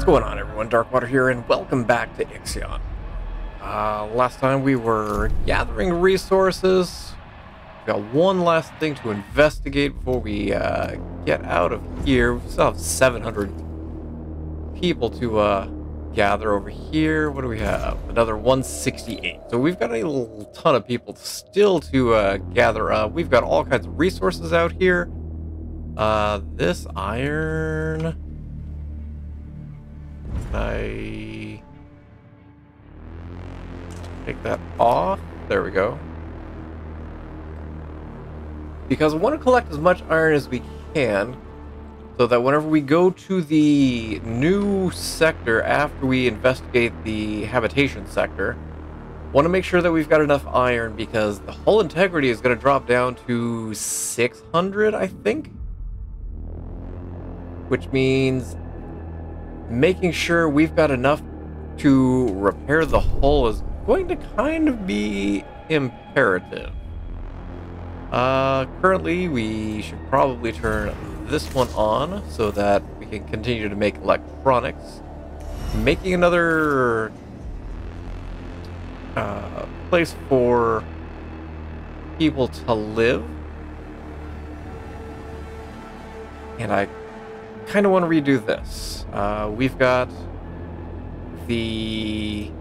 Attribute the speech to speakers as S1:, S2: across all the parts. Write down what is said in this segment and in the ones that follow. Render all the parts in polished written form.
S1: going on, everyone? Darkwater here, and welcome back to Ixion. Last time we were gathering resources. We got one last thing to investigate before we get out of here. We still have 700 people to gather over here. What do we have? Another 168. So we've got a little ton of people still to gather up. We've got all kinds of resources out here. This iron... I take that off. There we go. Because I want to collect as much iron as we can, so that whenever we go to the new sector after we investigate the habitation sector, want to make sure that we've got enough iron, because the hull integrity is going to drop down to 600, I think, which means making sure we've got enough to repair the hull is going to kind of be imperative. Currently, we should probably turn this one on so that we can continue to make electronics. Making another place for people to live. And I kind of want to redo this. We've got the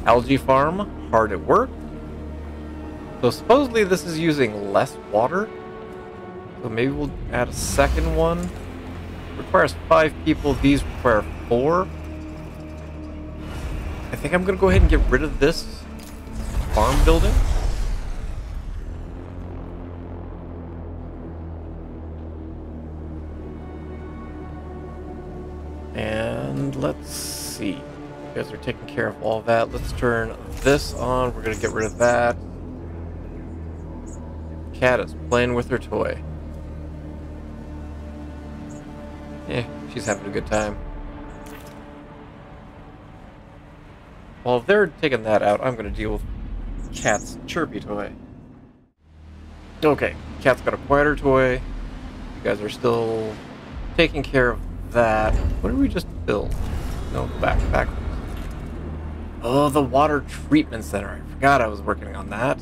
S1: algae farm hard at work. So supposedly this is using less water. So maybe we'll add a second one. Requires 5 people. These require 4. I think I'm going to go ahead and get rid of this farm building. And let's see. You guys are taking care of all that. Let's turn this on. We're going to get rid of that. Cat is playing with her toy. She's having a good time. While they're taking that out, I'm going to deal with Cat's chirpy toy. Okay, Cat's got a quieter toy. You guys are still taking care of that. What did we just build? No, go back. Oh, the water treatment center. I forgot I was working on that.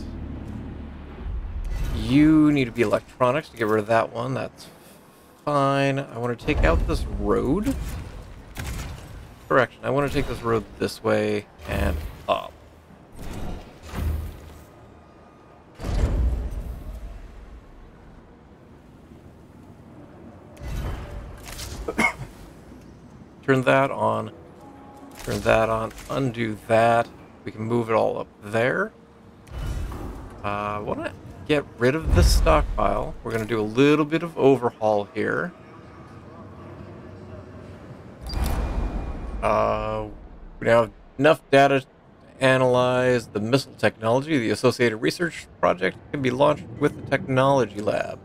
S1: You need to be electronics to get rid of that one. That's fine. I want to take out this road. Correction. I want to take this road this way and up. Turn that on, undo that. We can move it all up there. I want to get rid of this stockpile. We're going to do a little bit of overhaul here. We now have enough data to analyze the missile technology. The associated research project can be launched with the technology lab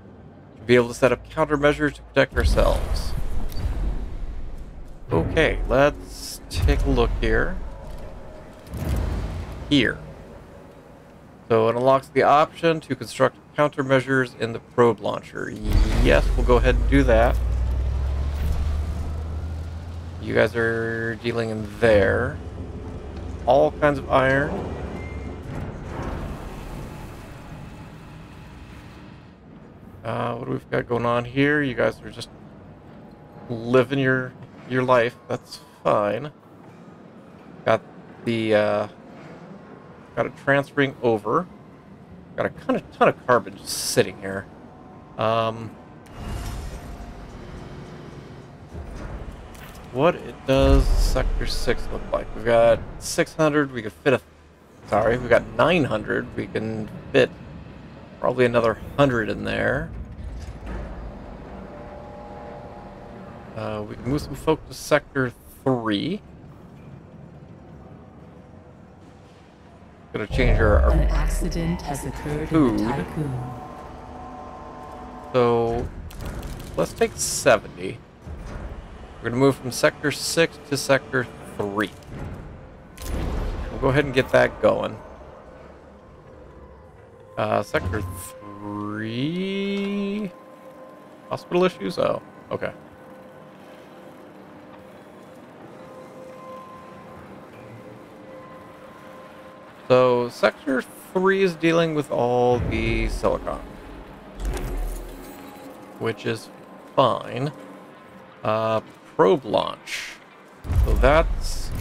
S1: to be able to set up countermeasures to protect ourselves. Okay, let's take a look here. So it unlocks the option to construct countermeasures in the probe launcher. Yes, we'll go ahead and do that. You guys are dealing in there. All kinds of iron. What do we got going on here? You guys are just living your life. That's fine. Got the got it transferring over. Got a ton of carbon just sitting here. What does Sector 6 look like? We've got 600. We could fit a... Sorry, we've got 900. We can fit probably another 100 in there. We can move some folk to Sector 3. Gonna change our
S2: An accident has occurred
S1: food.
S2: in the Tiqqun.
S1: So let's take 70. We're gonna move from Sector 6 to Sector 3. We'll go ahead and get that going. Sector 3... Hospital issues? Oh, okay. So, Sector 3 is dealing with all the silicon, which is fine. Probe launch. So that's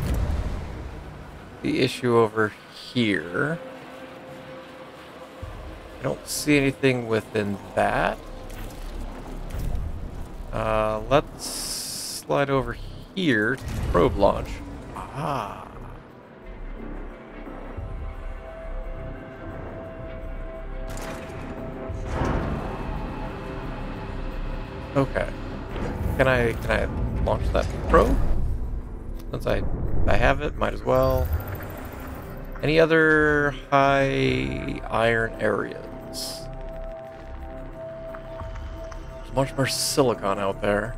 S1: the issue over here. I don't see anything within that. Let's slide over here to probe launch. Ah. Okay. Can I launch that probe? Since I have it, might as well. Any other high iron areas? There's much more silicon out there.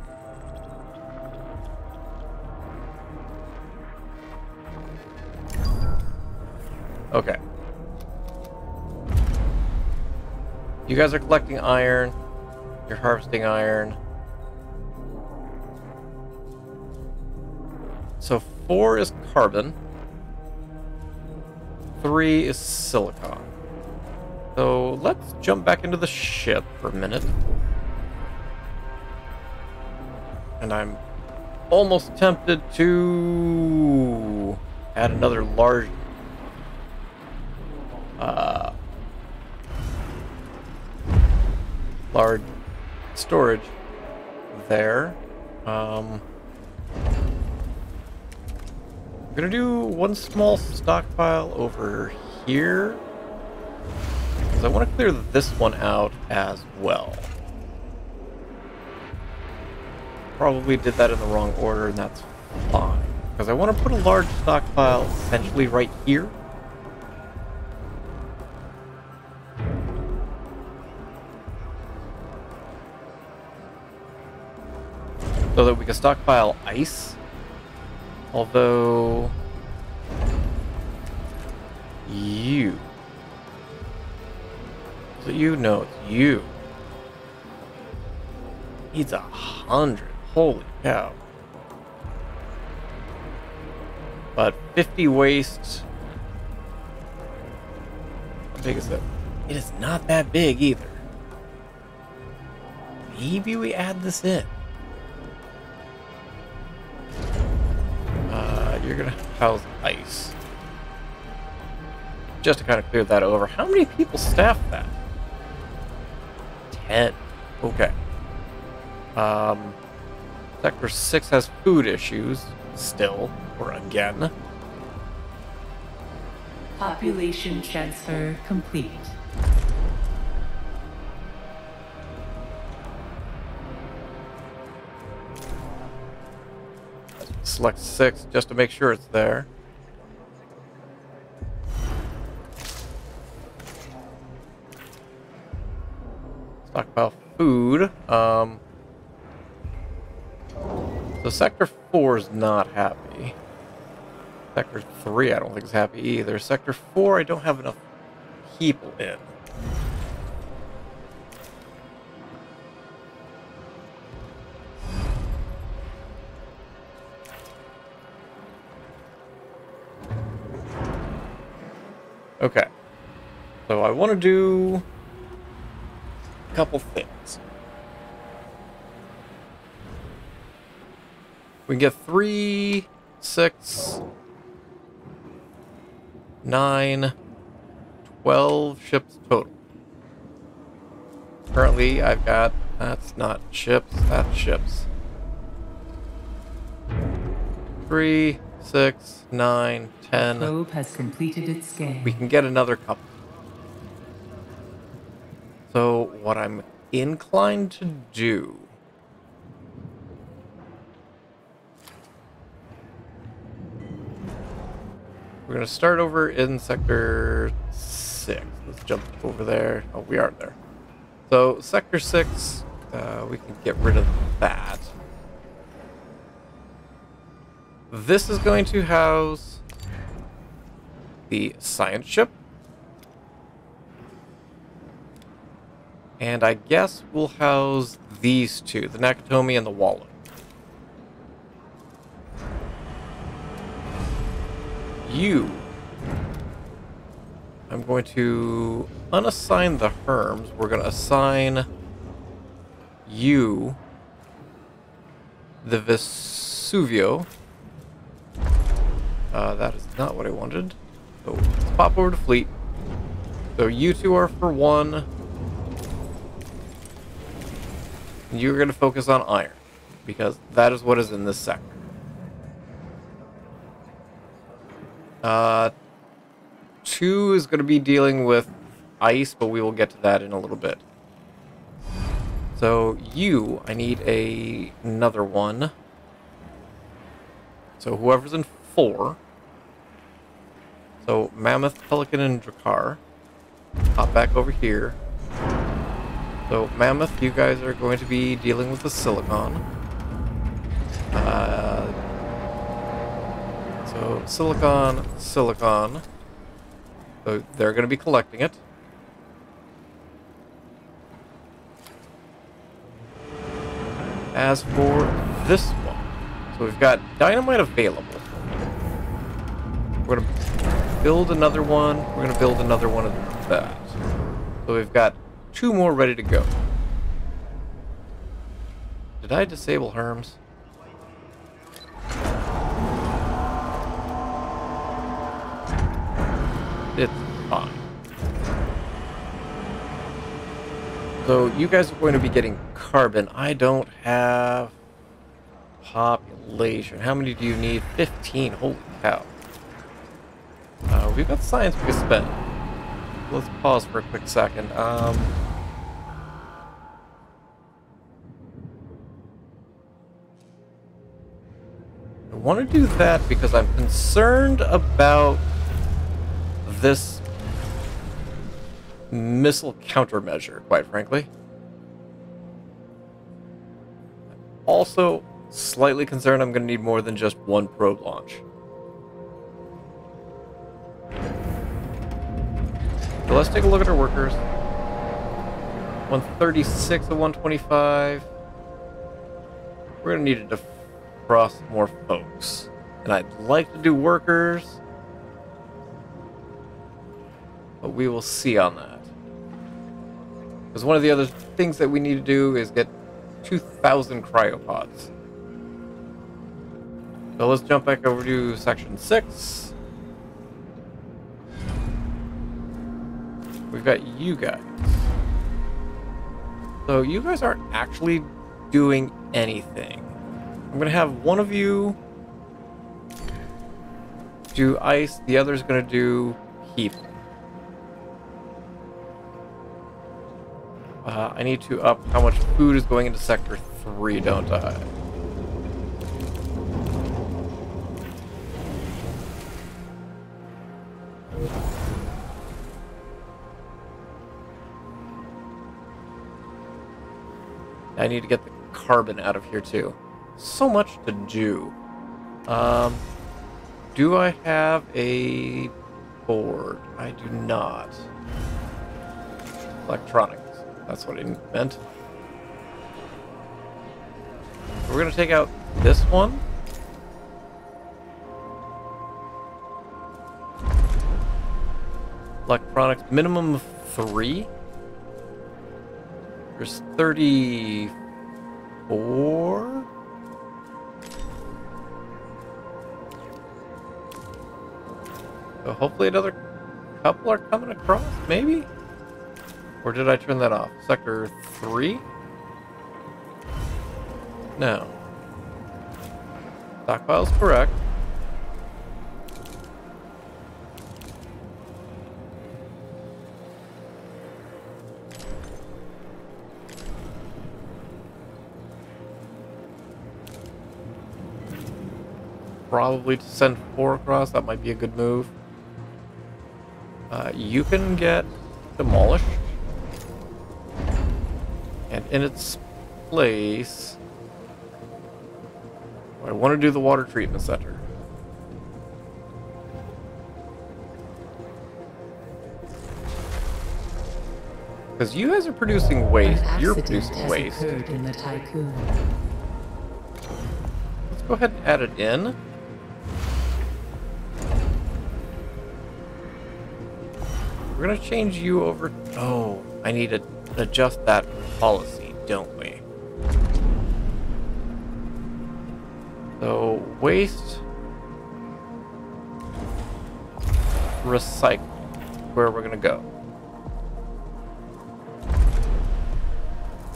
S1: Okay. You guys are collecting iron. You're harvesting iron. So 4 is carbon. 3 is silicon. So let's jump back into the ship for a minute. And I'm almost tempted to add another large storage there. I'm gonna do one small stockpile over here, because I want to clear this one out as well. Probably did that in the wrong order, and that's fine, because I want to put a large stockpile essentially right here. So that we can stockpile ice. Although... you... So you know it's you. Needs 100. Holy cow. But 50 waste... How big is it? It is not that big either. Maybe we add this in. You're gonna house ice. Just to kind of clear that over. How many people staff that? 10. Okay. Sector 6 has food issues. Still. Or again.
S2: Population transfer complete.
S1: Select 6 just to make sure it's there. Stockpile food. So Sector 4 is not happy. Sector 3 I don't think is happy either. Sector 4 I don't have enough people in. Okay, so I want to do a couple things. We can get 3, 6, 9, 12 ships total. Currently, I've got, that's not ships, that's ships. 3, 6, 9, 10.
S2: Probe has completed its scan.
S1: We can get another couple. So, what I'm inclined to do... We're going to start over in Sector 6. Let's jump over there. Oh, we are there. So, Sector 6, we can get rid of that. This is going to house the science ship. And I guess we'll house these two, the Nakatomi and the Wallow. You I'm going to unassign the Herms. We're going to assign you the Vesuvio. That is not what I wanted. So let's pop over to fleet. So you two are for 1. And you're going to focus on iron, because that is what is in this sector. 2 is going to be dealing with ice, but we will get to that in a little bit. So you, I need another one. So whoever's in 4. So Mammoth, Pelican, and Drakkar. Hop back over here. So Mammoth, you guys are going to be dealing with the silicon. So silicon. So they're going to be collecting it. As for this one, so we've got dynamite available. We're going to build another one. We're going to build another one of that. So we've got 2 more ready to go. Did I disable Herms? It's fine. So you guys are going to be getting carbon. I don't have population. How many do you need? 15. Holy cow. We've got science we can spend. Let's pause for a quick second. I want to do that because I'm concerned about this missile countermeasure, quite frankly. Also, slightly concerned I'm going to need more than just 1 probe launch. So let's take a look at our workers. 136 of 125. We're going to need to defrost more folks. And I'd like to do workers, but we will see on that. Because one of the other things that we need to do is get 2,000 cryopods. So let's jump back over to section 6. We've got you guys. So you guys aren't actually doing anything. I'm going to have one of you do ice, the other's going to do heat. I need to up how much food is going into Sector 3, don't I? I need to get the carbon out of here too. So much to do. Do I have a board? I do not. Electronics. That's what I meant. We're going to take out this one. Electronics, minimum of 3. There's 34. So hopefully another couple are coming across, maybe? Or did I turn that off? Sector 3? No. Stockpile's correct. Probably to send 4 across, that might be a good move. You can get demolished. And in its place, I want to do the water treatment center. Because you guys are producing waste. You're producing waste.
S2: In the Tiqqun.
S1: Let's go ahead and add it in. We're we're gonna change you over. Oh, I need to adjust that policy, don't we? So waste, recycle, where we're gonna go.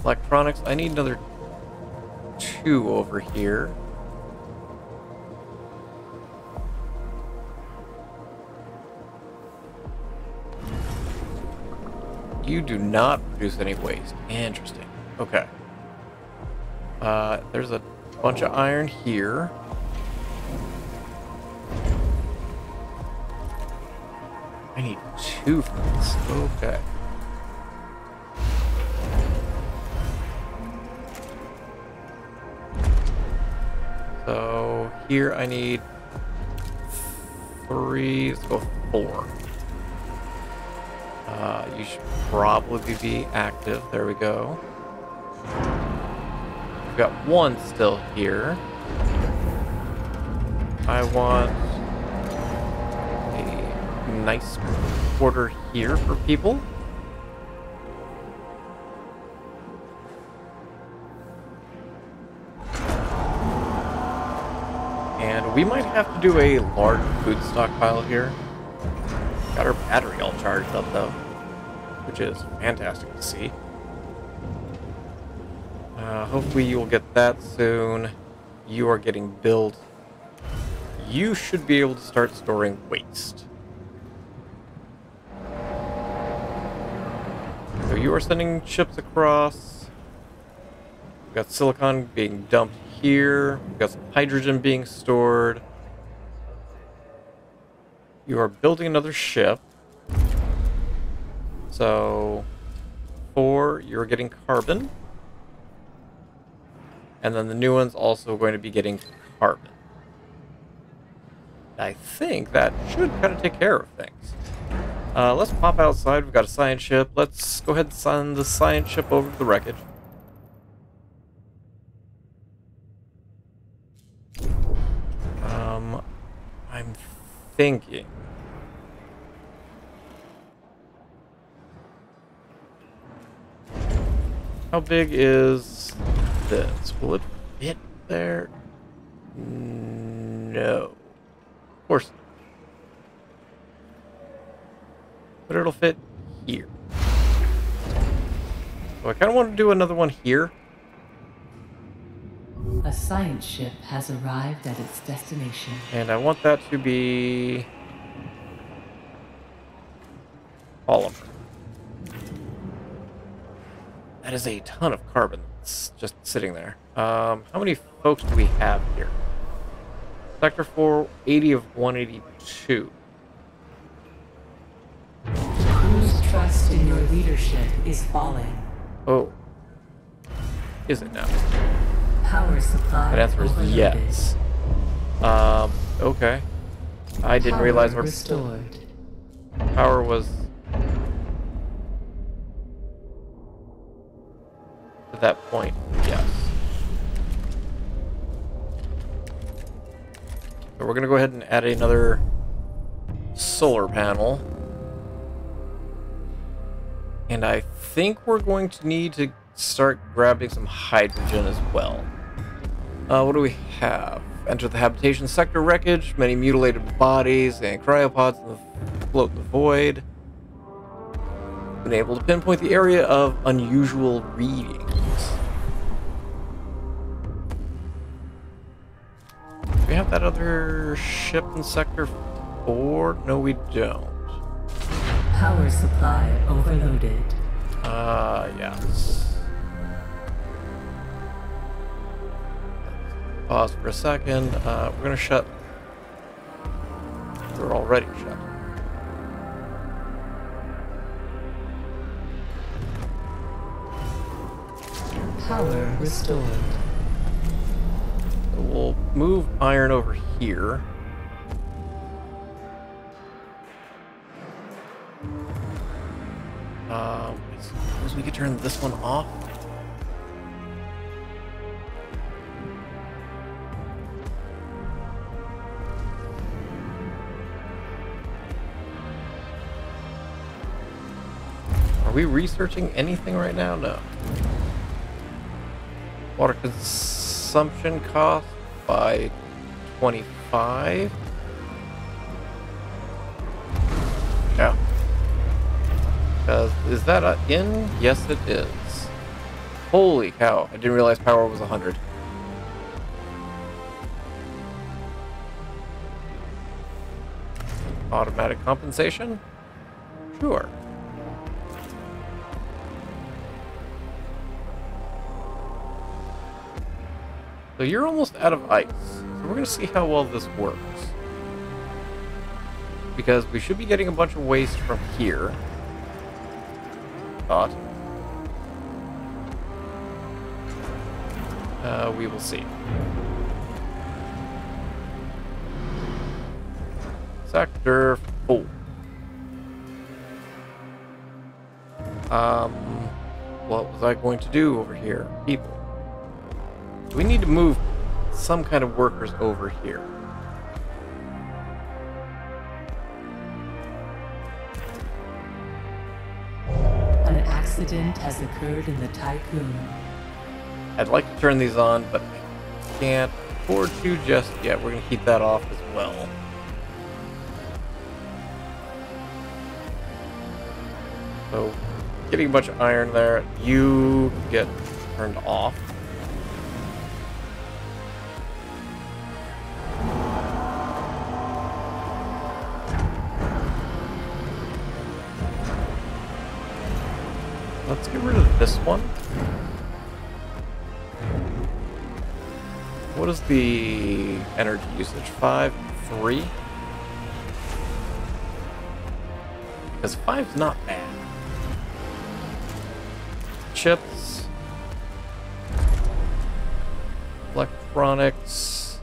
S1: Electronics, I need another 2 over here. You do not produce any waste. Interesting. Okay. There's a bunch of iron here. I need 2 for this. Okay. So here I need 3. Let's go 4. You should probably be active. There we go. We've got 1 still here. I want a nice quarter here for people. And we might have to do a large food stockpile here. Got our battery all charged up though, which is fantastic to see. Hopefully you will get that soon. You are getting built. You should be able to start storing waste. So you are sending ships across. We've got silicon being dumped here. We've got some hydrogen being stored. You are building another ship. So 4, you're getting carbon. And then the new one's also going to be getting carbon. I think that should kind of take care of things. Let's pop outside. We've got a science ship. Let's go ahead and send the science ship over to the wreckage. I'm thinking. How big is this? Will it fit there? No. Of course not. But it'll fit here. So I kind of want to do another one here.
S2: A science ship has arrived at its destination.
S1: And I want that to be polymer. That is a ton of carbon that's just sitting there. How many folks do we have here? Sector 4, 80 of 182.
S2: Whose trust in your leadership is falling?
S1: Oh. Is it now?
S2: Power supply
S1: That answer is
S2: overloaded.
S1: yes. Okay. I didn't realize our
S2: restored.
S1: power was to that point. Yes. So we're gonna go ahead and add another solar panel. And I think we're going to need to start grabbing some hydrogen as well. What do we have? Enter the habitation sector wreckage, many mutilated bodies and cryopods float in the void. Been able to pinpoint the area of unusual readings. Do we have that other ship in sector 4? No, we don't.
S2: Power supply overloaded.
S1: Yes. Pause for a second. We're gonna shut. We're already shut.
S2: Power restored.
S1: So we'll move iron over here. I suppose we could turn this one off. we researching anything right now? No. Water consumption cost by 25. Yeah. Is that in? Yes, it is. Holy cow. I didn't realize power was 100. Automatic compensation? Sure. So you're almost out of ice. So we're going to see how well this works. Because we should be getting a bunch of waste from here. Thought. We will see. Sector 4. What was I going to do over here? People. We need to move some kind of workers over here.
S2: An accident has occurred in the Tiqqun.
S1: I'd like to turn these on, but I can't afford to just yet. We're going to keep that off as well. So, getting a bunch of iron there. You get turned off. Let's get rid of this one. What is the energy usage? 5, 3? Because 5's not bad. Chips. Electronics.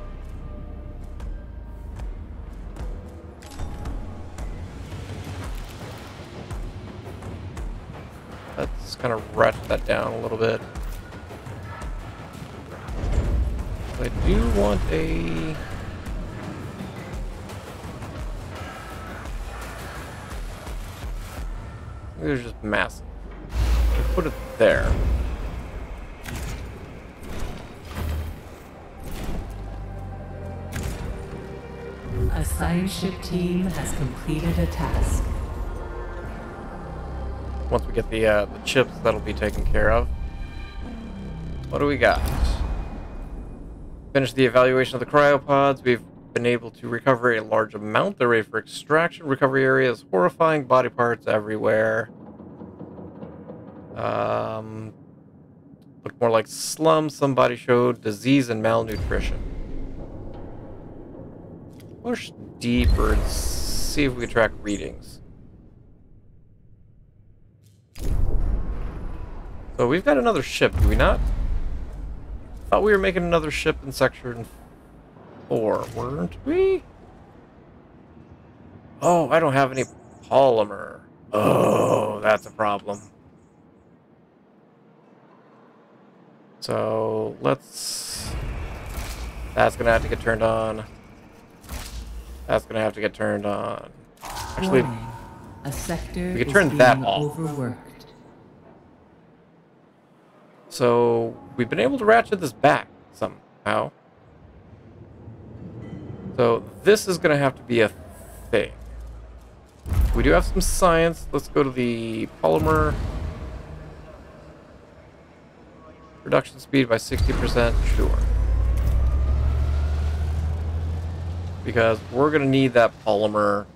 S1: Let's kind of ratchet that down a little bit. I do want a... They're just massive. I'll put it there.
S2: A science ship team has completed a task.
S1: Once we get the chips, that'll be taken care of. What do we got? Finished the evaluation of the cryopods. We've been able to recover a large amount. They're ready for extraction. Recovery area is horrifying. Body parts everywhere. Look more like slums. Somebody showed disease and malnutrition. Push deeper and see if we can track readings. So we've got another ship, do we not? Thought we were making another ship in section 4, weren't we? Oh, I don't have any polymer. Oh, that's a problem. So let's... That's gonna have to get turned on. That's gonna have to get turned on. Actually,
S2: Warning. A sector
S1: we could
S2: is
S1: turn that
S2: being
S1: off.
S2: overworked.
S1: So we've been able to ratchet this back somehow. So this is going to have to be a thing. We do have some science. Let's go to the polymer. Reduction speed by 60%, sure. Because we're going to need that polymer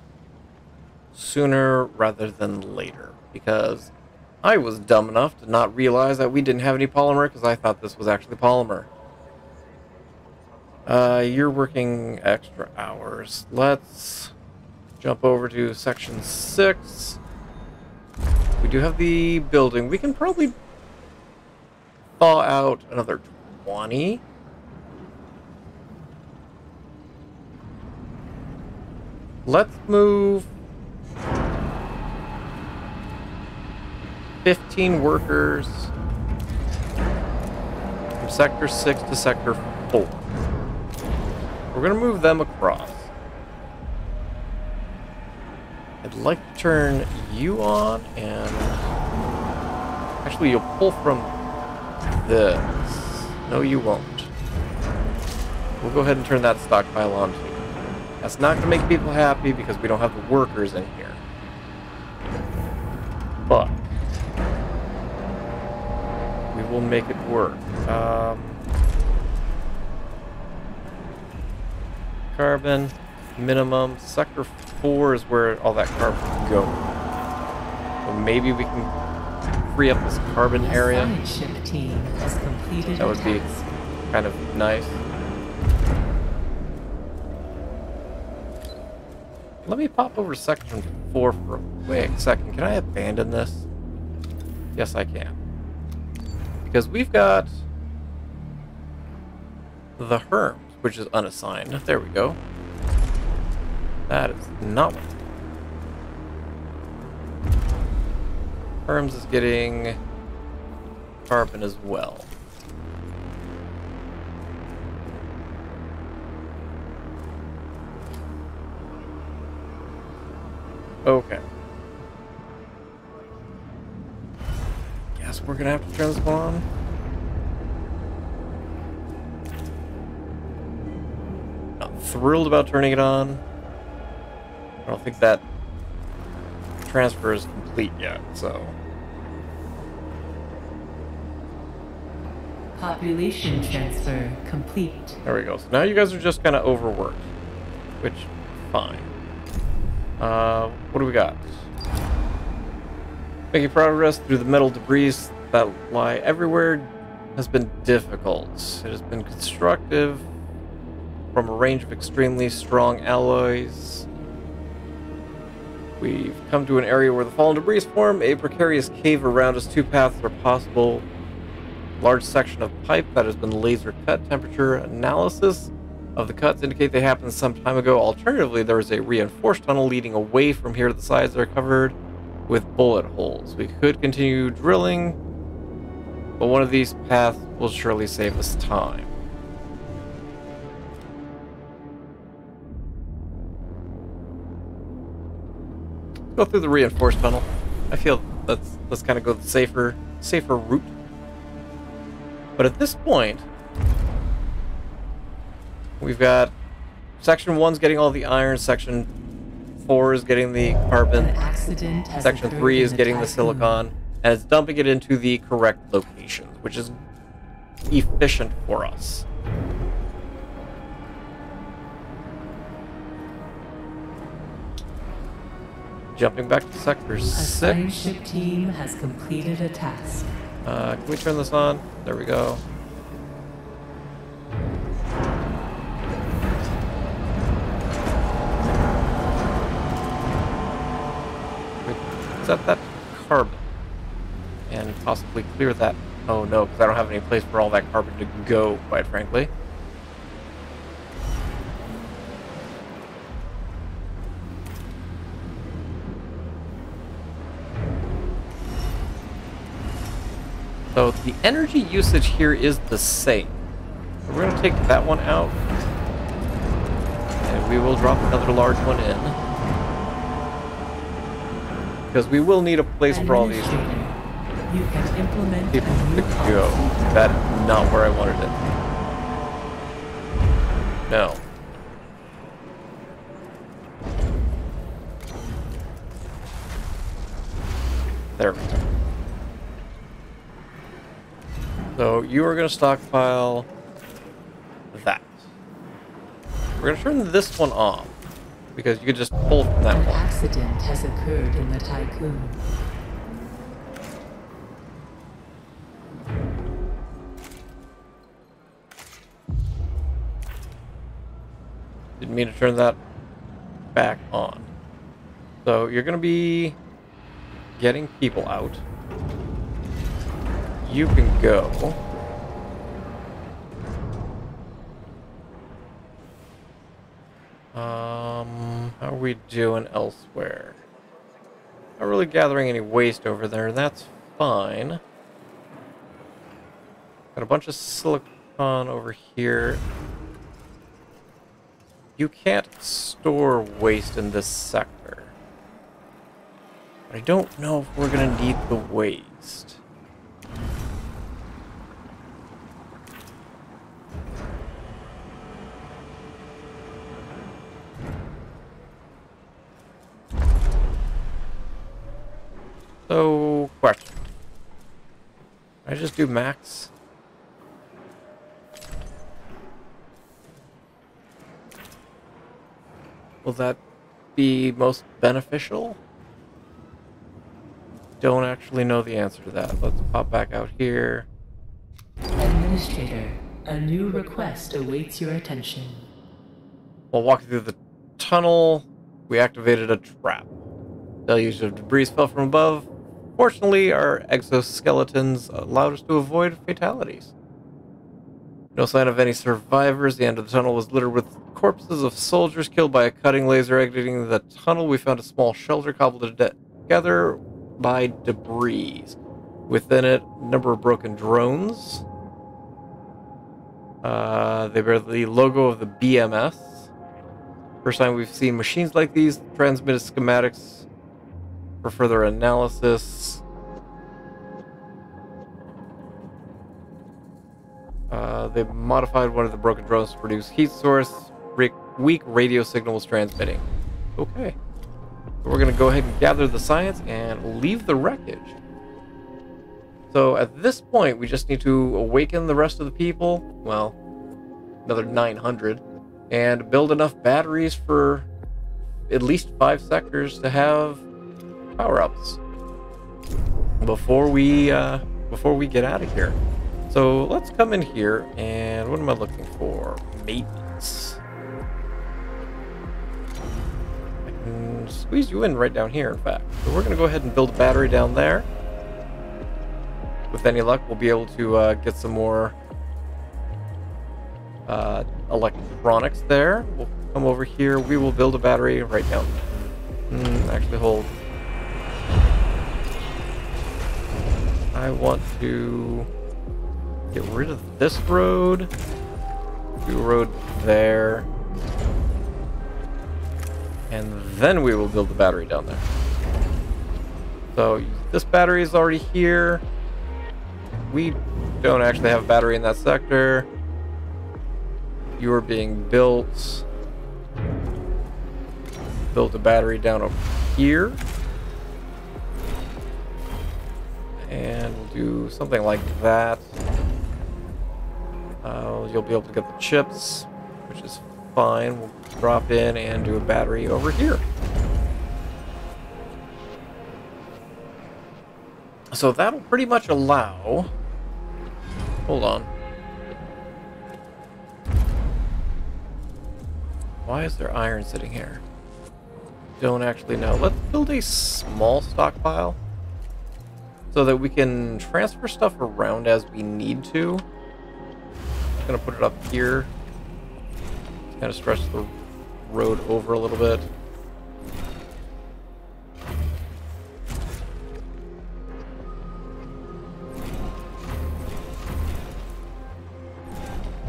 S1: sooner rather than later. Because I was dumb enough to not realize that we didn't have any polymer because I thought this was actually polymer. You're working extra hours. Let's jump over to section 6. We do have the building. We can probably thaw out another 20. Let's move 15 workers from sector 6 to sector 4. We're going to move them across. I'd like to turn you on and Actually, you'll pull from this. No, you won't. We'll go ahead and turn that stockpile on too. That's not going to make people happy because we don't have the workers in here. But we will make it work. Carbon, minimum. Sector 4 is where all that carbon can go. So maybe we can free up this carbon area. That would be kind of nice. Let me pop over to section 4 for a quick second. Can I abandon this? Yes, I can. Because we've got the Herms, which is unassigned. There we go. That is not what. Herms is getting carbon as well. Okay. Guess we're gonna have to turn this one on. Not thrilled about turning it on. I don't think that transfer is complete yet, so.
S2: Population transfer complete.
S1: There we go. So now you guys are just kind of overworked, which, fine. What do we got? Making progress through the metal debris that lie everywhere has been difficult. It has been constructive from a range of extremely strong alloys. We've come to an area where the fallen debris form a precarious cave around us. Two paths are possible. Large section of pipe that has been laser cut. Temperature analysis of the cuts indicate they happened some time ago. Alternatively, there is a reinforced tunnel leading away from here. The sides are covered with bullet holes. We could continue drilling, but one of these paths will surely save us time. Go through the reinforced tunnel. I feel let's kind of go the safer route. But at this point, we've got section 1's getting all the iron, section 4 is getting the carbon, section 3 is getting the silicon, and it's dumping it into the correct locations, which is efficient for us. Jumping back to sector 6.
S2: A science ship team has completed a task.
S1: Can we turn this on? There we go. Set that carbon and possibly clear that. Oh no, because I don't have any place for all that carbon to go, quite frankly. So the energy usage here is the same. So we're going to take that one out, and we will drop another large one in. Because we will need a place for all these people to go. That's not where I wanted it. No. There we go. So you are going to stockpile that. We're going to turn this one off, because you could just pull from that
S2: An
S1: one.
S2: accident has occurred in the Tiqqun.
S1: Didn't mean to turn that back on. So you're going to be getting people out. You can go. How are we doing elsewhere? Not really gathering any waste over there. That's fine. Got a bunch of silicon over here. You can't store waste in this sector. But I don't know if we're gonna need the waste. So, question. Can I just do max? Will that be most beneficial? Don't actually know the answer to that. Let's pop back out here.
S2: Administrator, a new request awaits your attention.
S1: While walking through the tunnel, we activated a trap. Deluge of debris fell from above. Fortunately, our exoskeletons allowed us to avoid fatalities. No sign of any survivors. The end of the tunnel was littered with corpses of soldiers killed by a cutting laser. Exiting the tunnel, we found a small shelter cobbled together by debris. Within it, a number of broken drones. They bear the logo of the BMS. First time we've seen machines like these. Transmitted schematics for further analysis. They modified one of the broken drones to produce heat source. Weak radio signal was transmitting. Okay. So we're going to go ahead and gather the science and leave the wreckage. So at this point, we just need to awaken the rest of the people. Well, another 900. And build enough batteries for at least 5 sectors to have power-ups before we get out of here. So let's come in here, and what am I looking for? Maintenance. I can squeeze you in right down here, in fact. So we're going to go ahead and build a battery down there. With any luck, we'll be able to get some more electronics there. We'll come over here. We will build a battery right down. Actually, hold. I want to get rid of this road. Do a road there. And then we will build the battery down there. So this battery is already here. We don't actually have a battery in that sector. You are being built. Build a battery down over here. And we'll do something like that. You'll be able to get the chips, which is fine. We'll drop in and do a battery over here. So that'll pretty much allow... Hold on. Why is there iron sitting here? Don't actually know. Let's build a small stockpile so that we can transfer stuff around as we need to. I'm gonna put it up here. Kind of stretch the road over a little bit.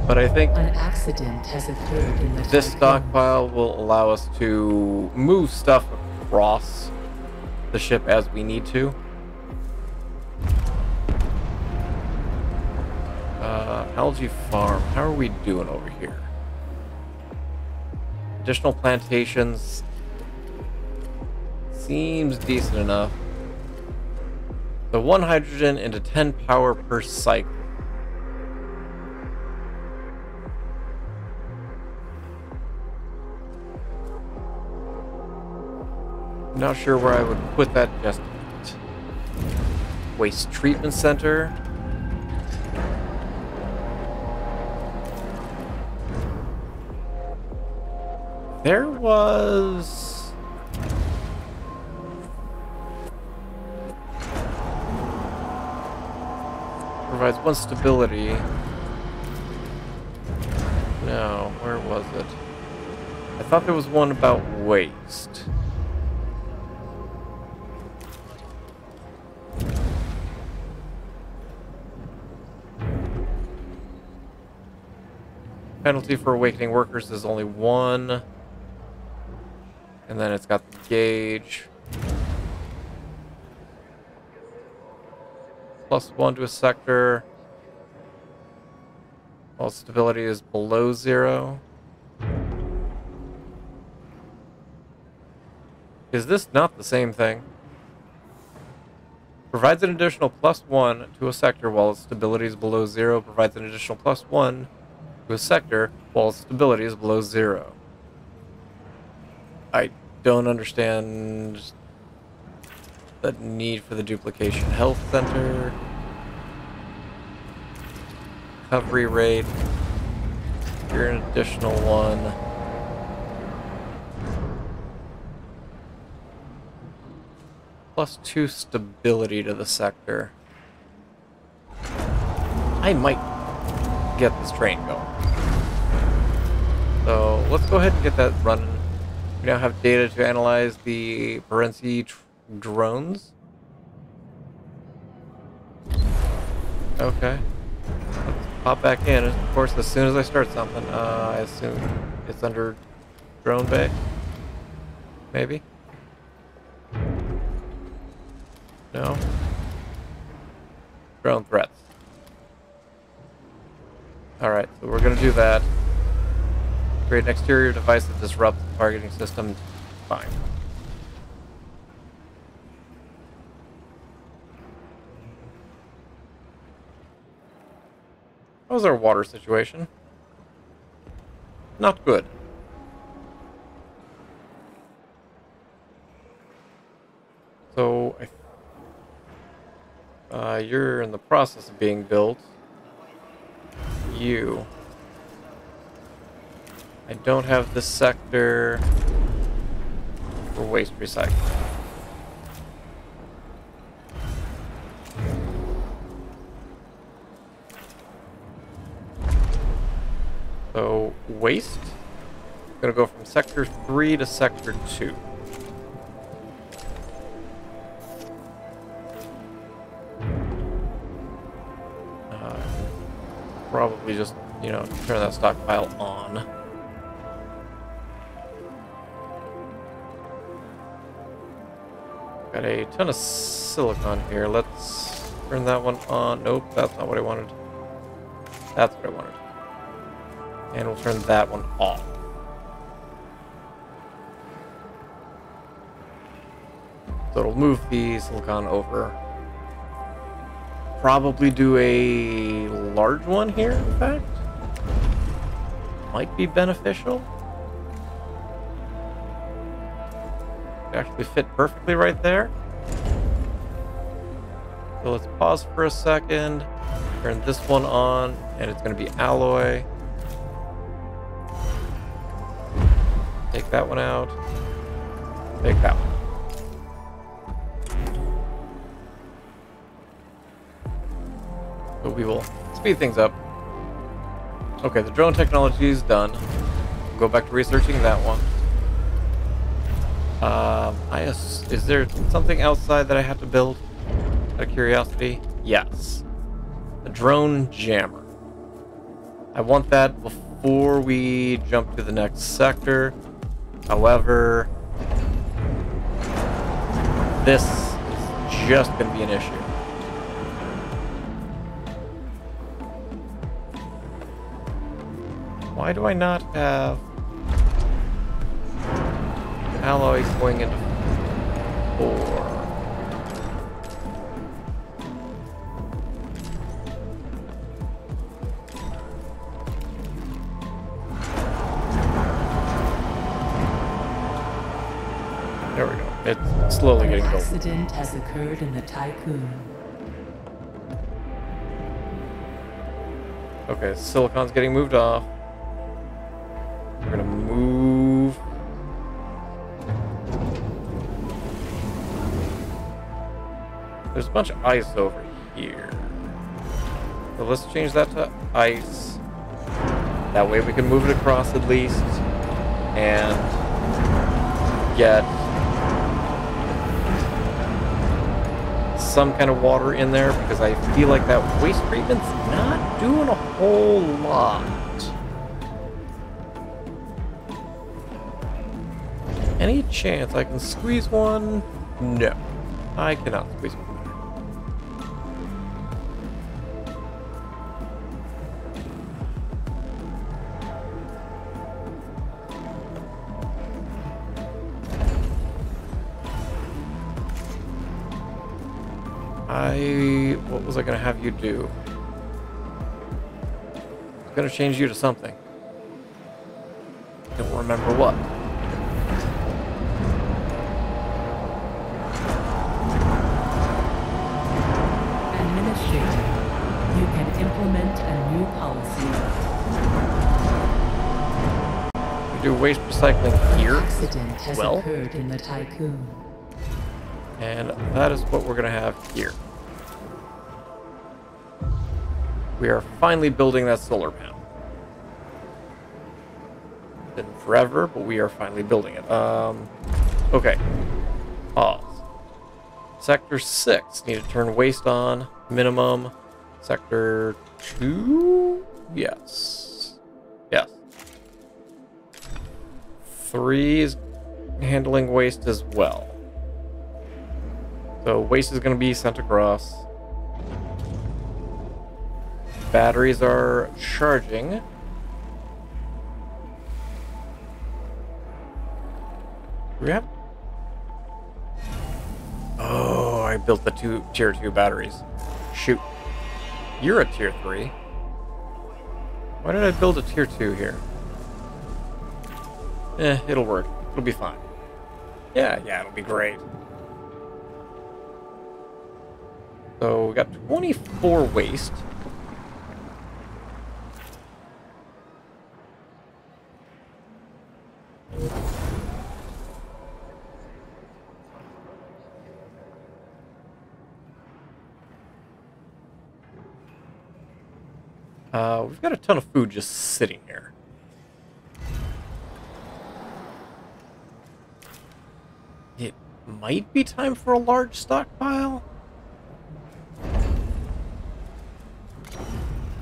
S1: But I think
S2: an accident has occurred in the
S1: this
S2: Tiqqun.
S1: stockpile will allow us to move stuff across the ship as we need to. Algae farm. How are we doing over here? Additional plantations. Seems decent enough. So 1 hydrogen into 10 power per cycle. Not sure where I would put that just yet. Waste treatment center. There was... Provides 1 stability. No, where was it? I thought there was one about waste. Penalty for awakening workers is only 1. And then it's got the gauge. +1 to a sector. While stability is below 0. Is this not the same thing? Provides an additional +1 to a sector while its stability is below 0. Provides an additional +1 to a sector while its stability is below 0. I don't understand the need for the duplication. Health center. Recovery rate. You're an additional one. +2 stability to the sector. I might get this train going. So let's go ahead and get that running. We now have data to analyze the Perensi drones. Okay. Let's pop back in. Of course, as soon as I start something, I assume it's under drone bay. Maybe? No? Drone threats. Alright, so we're gonna do that. Create an exterior device that disrupts the targeting system. Fine. How's our water situation? Not good. So, you're in the process of being built. You. I don't have this sector for waste recycling. So, waste. I'm gonna go from sector 3 to sector 2. Probably just, you know, turn that stockpile on. Got a ton of silicon here. Let's turn that one on. Nope, that's not what I wanted. That's what I wanted. And we'll turn that one off. So it'll move the silicon over. Probably do a large one here, in fact. Might be beneficial. Actually fit perfectly right there. So let's pause for a second. Turn this one on, and it's going to be alloy. Take that one out. Take that one. So we will speed things up. Okay, the drone technology is done. We'll go back to researching that one. Is there something outside that I have to build? Out of curiosity? Yes. The drone jammer. I want that before we jump to the next sector. However, this is just going to be an issue. Why do I not have alloys going into 4? There we go. It's slowly getting built.
S2: An accident has occurred in the Tiqqun.
S1: Okay, silicon's getting moved off. We're gonna move. There's a bunch of ice over here. So let's change that to ice. That way we can move it across at least. And get some kind of water in there, because I feel like that waste treatment's not doing a whole lot. Any chance I can squeeze one? No, I cannot squeeze one. What was I gonna have you do? I was gonna change you to something. Don't remember what.
S2: Administrator, you can implement a new policy.
S1: We do waste recycling here.
S2: An accident has occurred in the Tiqqun.
S1: And that is what we're gonna have here. We are finally building that solar panel. Been forever, but we are finally building it. Okay. Pause. Sector 6. Need to turn waste on. Minimum. Sector 2? Yes. Yes. 3 is handling waste as well. So waste is going to be sent across. Batteries are charging. Do we have... Oh, I built the tier 2 batteries. Shoot. You're a tier 3. Why did I build a tier 2 here? It'll work. It'll be fine. Yeah, it'll be great. So we got 24 waste. We've got a ton of food just sitting here. It might be time for a large stockpile.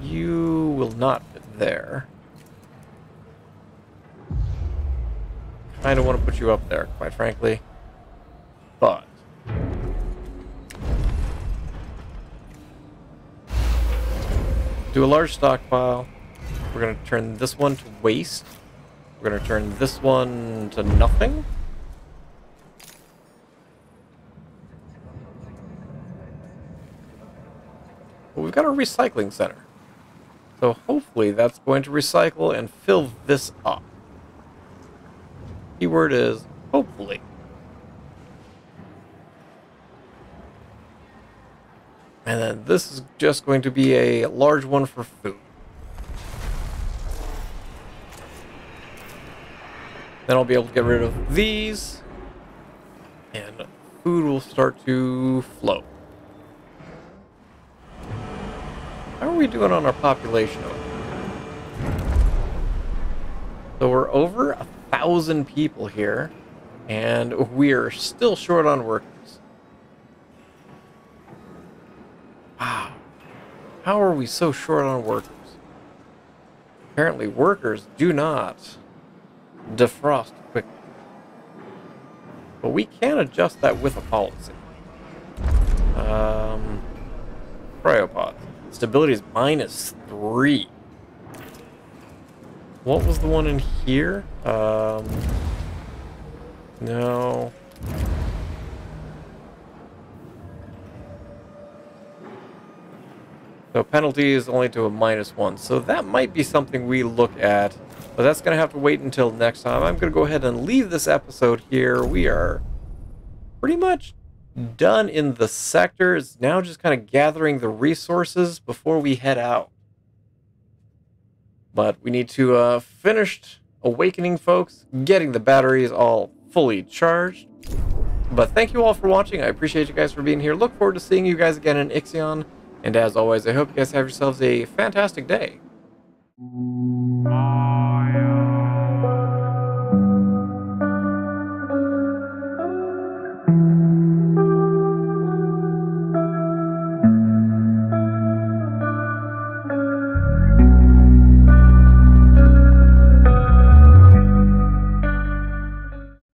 S1: You will not fit there. Kind of want to put you up there, quite frankly. But do a large stockpile. We're going to turn this one to waste. We're going to turn this one to nothing. But we've got a recycling center. So hopefully that's going to recycle and fill this up. Keyword is hopefully. And then this is just going to be a large one for food. Then I'll be able to get rid of these. And food will start to flow. How are we doing on our population over here? So we're over 1,000 people here. And we're still short on workers. Wow. How are we so short on workers? Apparently workers do not defrost quickly. But we can adjust that with a policy. Cryopods. Stability is -3. What was the one in here? No. So penalty is only to a -1. So that might be something we look at. But that's going to have to wait until next time. I'm going to go ahead and leave this episode here. We are pretty much done in the sector. It's now just kind of gathering the resources before we head out. But we need to finish awakening folks, getting the batteries all fully charged. But thank you all for watching. I appreciate you guys for being here. Look forward to seeing you guys again in Ixion. And as always, I hope you guys have yourselves a fantastic day.